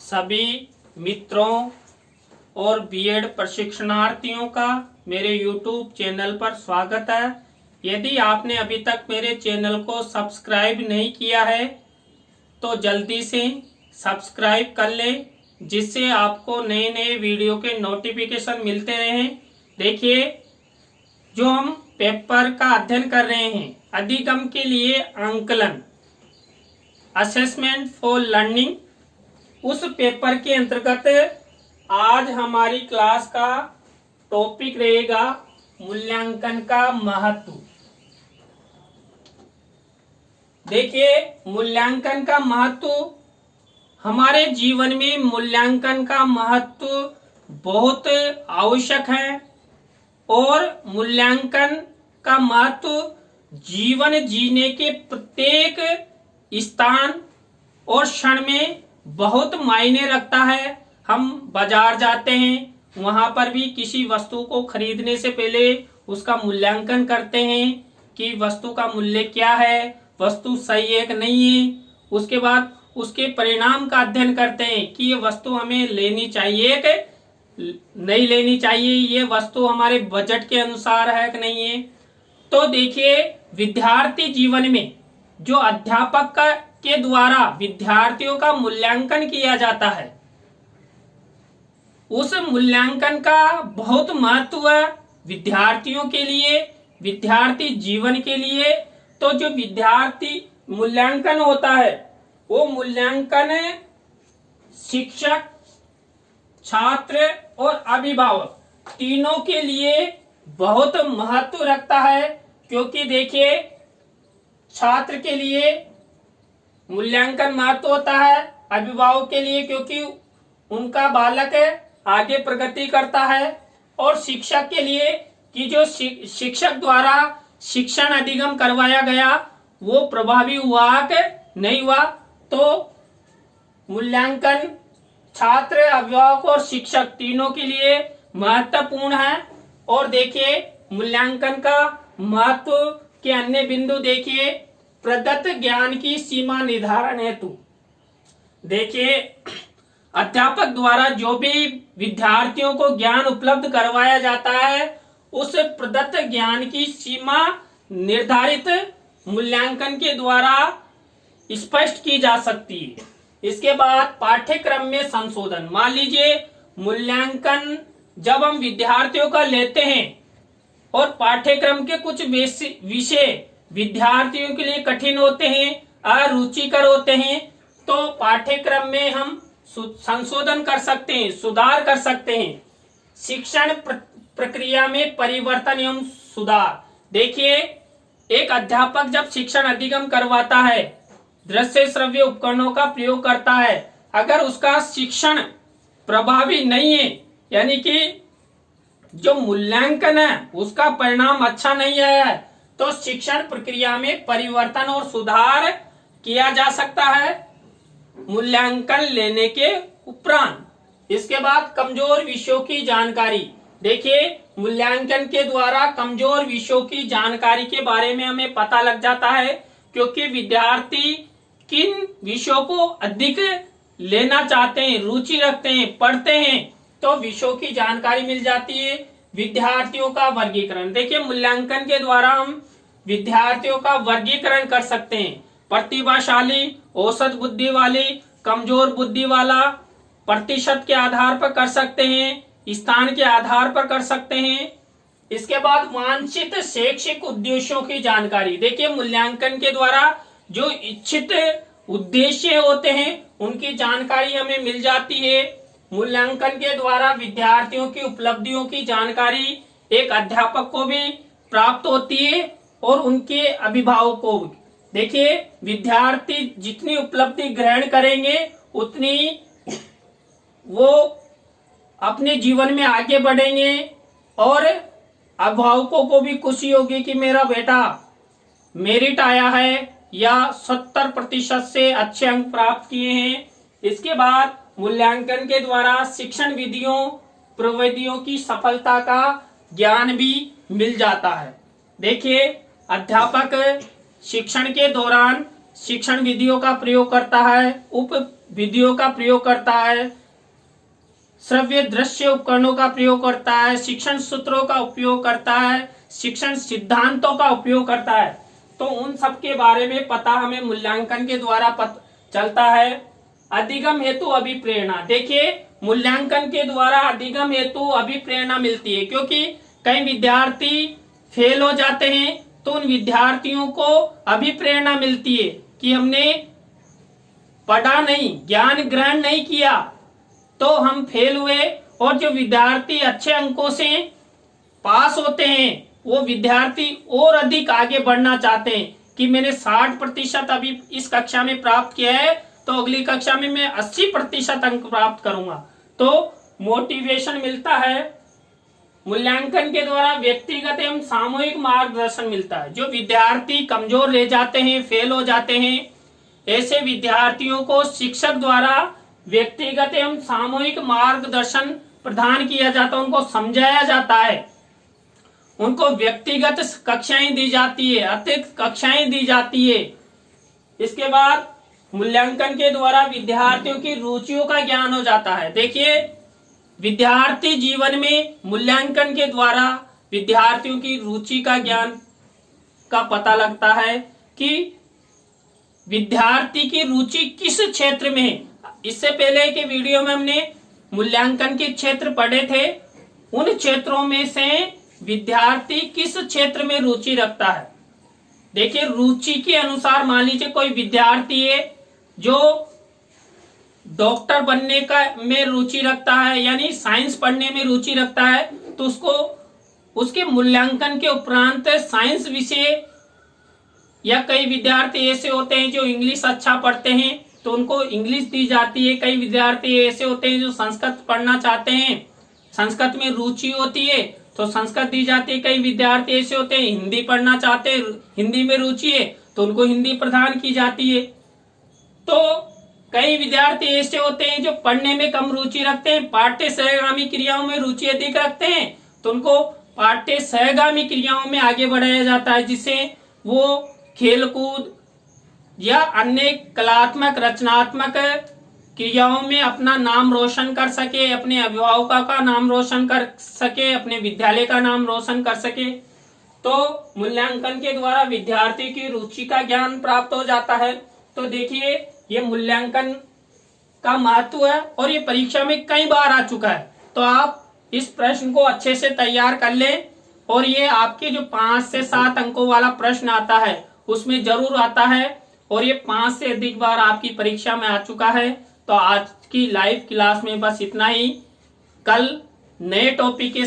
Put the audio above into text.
सभी मित्रों और बीएड प्रशिक्षणार्थियों का मेरे YouTube चैनल पर स्वागत है। यदि आपने अभी तक मेरे चैनल को सब्सक्राइब नहीं किया है तो जल्दी से सब्सक्राइब कर लें, जिससे आपको नए नए वीडियो के नोटिफिकेशन मिलते रहें। देखिए, जो हम पेपर का अध्ययन कर रहे हैं, अधिगम के लिए आंकलन, असेसमेंट फॉर लर्निंग, उस पेपर के अंतर्गत आज हमारी क्लास का टॉपिक रहेगा मूल्यांकन का महत्व। देखिए, मूल्यांकन का महत्व, हमारे जीवन में मूल्यांकन का महत्व बहुत आवश्यक है और मूल्यांकन का महत्व जीवन जीने के प्रत्येक स्थान और क्षण में बहुत मायने रखता है। हम बाजार जाते हैं, वहां पर भी किसी वस्तु को खरीदने से पहले उसका मूल्यांकन करते हैं कि वस्तु का मूल्य क्या है, वस्तु सही है कि नहीं है। उसके बाद उसके परिणाम का अध्ययन करते हैं कि ये वस्तु हमें लेनी चाहिए कि नहीं लेनी चाहिए, ये वस्तु हमारे बजट के अनुसार है कि नहीं है। तो देखिए, विद्यार्थी जीवन में जो अध्यापक के द्वारा विद्यार्थियों का मूल्यांकन किया जाता है, उस मूल्यांकन का बहुत महत्व है विद्यार्थियों के लिए, विद्यार्थी जीवन के लिए। तो जो विद्यार्थी मूल्यांकन होता है, वो मूल्यांकन शिक्षक, छात्र और अभिभावक तीनों के लिए बहुत महत्व रखता है। क्योंकि देखिए, छात्र के लिए मूल्यांकन महत्व होता है, अभिभावक के लिए क्योंकि उनका बालक आगे प्रगति करता है, और शिक्षक के लिए कि जो शिक्षक द्वारा शिक्षण अधिगम करवाया गया वो प्रभावी हुआ कि नहीं हुआ। तो मूल्यांकन छात्र, अभिभावक और शिक्षक तीनों के लिए महत्वपूर्ण है। और देखिए, मूल्यांकन का महत्व के अन्य बिंदु देखिए, प्रदत्त ज्ञान की सीमा निर्धारण हेतु। देखिए, अध्यापक द्वारा जो भी विद्यार्थियों को ज्ञान उपलब्ध करवाया जाता है, उस प्रदत्त ज्ञान की सीमा निर्धारित मूल्यांकन के द्वारा स्पष्ट की जा सकती है। इसके बाद पाठ्यक्रम में संशोधन। मान लीजिए, मूल्यांकन जब हम विद्यार्थियों का लेते हैं और पाठ्यक्रम के कुछ विषय विद्यार्थियों के लिए कठिन होते हैं, अरुचिकर होते हैं, तो पाठ्यक्रम में हम संशोधन कर सकते हैं, सुधार कर सकते हैं। शिक्षण प्रक्रिया में परिवर्तन एवं सुधार। देखिए, एक अध्यापक जब शिक्षण अधिगम करवाता है, दृश्य श्रव्य उपकरणों का प्रयोग करता है, अगर उसका शिक्षण प्रभावी नहीं है, यानी कि जो मूल्यांकन है उसका परिणाम अच्छा नहीं आया है, तो शिक्षण प्रक्रिया में परिवर्तन और सुधार किया जा सकता है मूल्यांकन लेने के उपरांत। इसके बाद कमजोर विषयों की जानकारी। देखिए, मूल्यांकन के द्वारा कमजोर विषयों की जानकारी के बारे में हमें पता लग जाता है, क्योंकि विद्यार्थी किन विषयों को अधिक लेना चाहते हैं, रुचि रखते हैं, पढ़ते हैं, तो विषयों की जानकारी मिल जाती है। विद्यार्थियों का वर्गीकरण। देखिए, मूल्यांकन के द्वारा हम विद्यार्थियों का वर्गीकरण कर सकते हैं। प्रतिभाशाली, औसत बुद्धि वाली, कमजोर बुद्धि वाला, प्रतिशत के आधार पर कर सकते हैं, स्थान के आधार पर कर सकते हैं। इसके बाद वांछित शैक्षिक उद्देश्यों की जानकारी। देखिए, मूल्यांकन के द्वारा जो इच्छित उद्देश्य होते हैं उनकी जानकारी हमें मिल जाती है। मूल्यांकन के द्वारा विद्यार्थियों की उपलब्धियों की जानकारी एक अध्यापक को भी प्राप्त होती है और उनके अभिभावक को भी। देखिए, विद्यार्थी जितनी उपलब्धि ग्रहण करेंगे उतनी वो अपने जीवन में आगे बढ़ेंगे, और अभिभावकों को भी खुशी होगी कि मेरा बेटा मेरिट आया है या 70% से अच्छे अंक प्राप्त किए हैं। इसके बाद मूल्यांकन के द्वारा शिक्षण विधियों, प्रविधियों की सफलता का ज्ञान भी मिल जाता है। देखिए, अध्यापक शिक्षण के दौरान शिक्षण विधियों का प्रयोग करता है, उप विधियों का प्रयोग करता है, श्रव्य दृश्य उपकरणों का प्रयोग करता है, शिक्षण सूत्रों का उपयोग करता है, शिक्षण सिद्धांतों का उपयोग करता है। तो उन सब के बारे में पता हमें मूल्यांकन के द्वारा चलता है। अधिगम हेतु अभिप्रेरणा, देखिए मूल्यांकन के द्वारा अधिगम हेतु अभिप्रेरणा मिलती है, क्योंकि कई विद्यार्थी फेल हो जाते हैं तो उन विद्यार्थियों को अभिप्रेरणा मिलती है कि हमने पढ़ा नहीं, ज्ञान ग्रहण नहीं किया तो हम फेल हुए, और जो विद्यार्थी अच्छे अंकों से पास होते हैं वो विद्यार्थी और अधिक आगे बढ़ना चाहते हैं कि मैंने 60% अभी इस कक्षा में प्राप्त किया है तो अगली कक्षा में मैं 80% अंक प्राप्त करूंगा। तो मोटिवेशन मिलता है। मूल्यांकन के द्वारा व्यक्तिगत एवं सामूहिक मार्गदर्शन मिलता है। जो विद्यार्थी कमजोर रह जाते हैं, फेल हो जाते हैं, ऐसे विद्यार्थियों को शिक्षक द्वारा व्यक्तिगत एवं सामूहिक मार्गदर्शन प्रदान किया जाता है, उनको समझाया जाता है, उनको व्यक्तिगत कक्षाएं दी जाती है, अतिरिक्त कक्षाएं दी जाती है। इसके बाद मूल्यांकन के द्वारा विद्यार्थियों की रुचियों का ज्ञान हो जाता है। देखिए विद्यार्थी जीवन में मूल्यांकन के द्वारा विद्यार्थियों की रुचि का ज्ञान का पता लगता है कि विद्यार्थी की रुचि किस क्षेत्र में है। इससे पहले के वीडियो में हमने मूल्यांकन के क्षेत्र पढ़े थे, उन क्षेत्रों में से विद्यार्थी किस क्षेत्र में रुचि रखता है। देखिए रुचि के अनुसार मान लीजिए कोई विद्यार्थी है जो डॉक्टर बनने का में रुचि रखता है, यानी साइंस पढ़ने में रुचि रखता है, तो उसको उसके मूल्यांकन के उपरांत साइंस विषय, या कई विद्यार्थी ऐसे होते हैं जो इंग्लिश अच्छा पढ़ते हैं तो उनको इंग्लिश दी जाती है। कई विद्यार्थी ऐसे होते हैं जो संस्कृत पढ़ना चाहते हैं, संस्कृत में रुचि होती है तो संस्कृत दी जाती है। कई विद्यार्थी ऐसे होते हैं हिंदी पढ़ना चाहते हैं, हिंदी में रुचि है तो उनको हिंदी प्रदान की जाती है। तो कई विद्यार्थी ऐसे होते हैं जो पढ़ने में कम रुचि रखते हैं, पाठ्य सहगामी क्रियाओं में रुचि अधिक रखते हैं, तो उनको पाठ्य सहगामी क्रियाओं में आगे बढ़ाया जाता है, जिससे वो खेलकूद या अन्य कलात्मक रचनात्मक क्रियाओं में अपना नाम रोशन कर सके, अपने अभिभावकों का नाम रोशन कर सके, अपने विद्यालय का नाम रोशन कर सके। तो मूल्यांकन के द्वारा विद्यार्थी की रुचि का ज्ञान प्राप्त हो जाता है। तो देखिए ये मूल्यांकन का महत्व है और ये परीक्षा में कई बार आ चुका है, तो आप इस प्रश्न को अच्छे से तैयार कर लें। और ये आपके जो 5 से 7 अंकों वाला प्रश्न आता है उसमें जरूर आता है, और ये 5 से अधिक बार आपकी परीक्षा में आ चुका है। तो आज की लाइव क्लास में बस इतना ही। कल नए टॉपिक के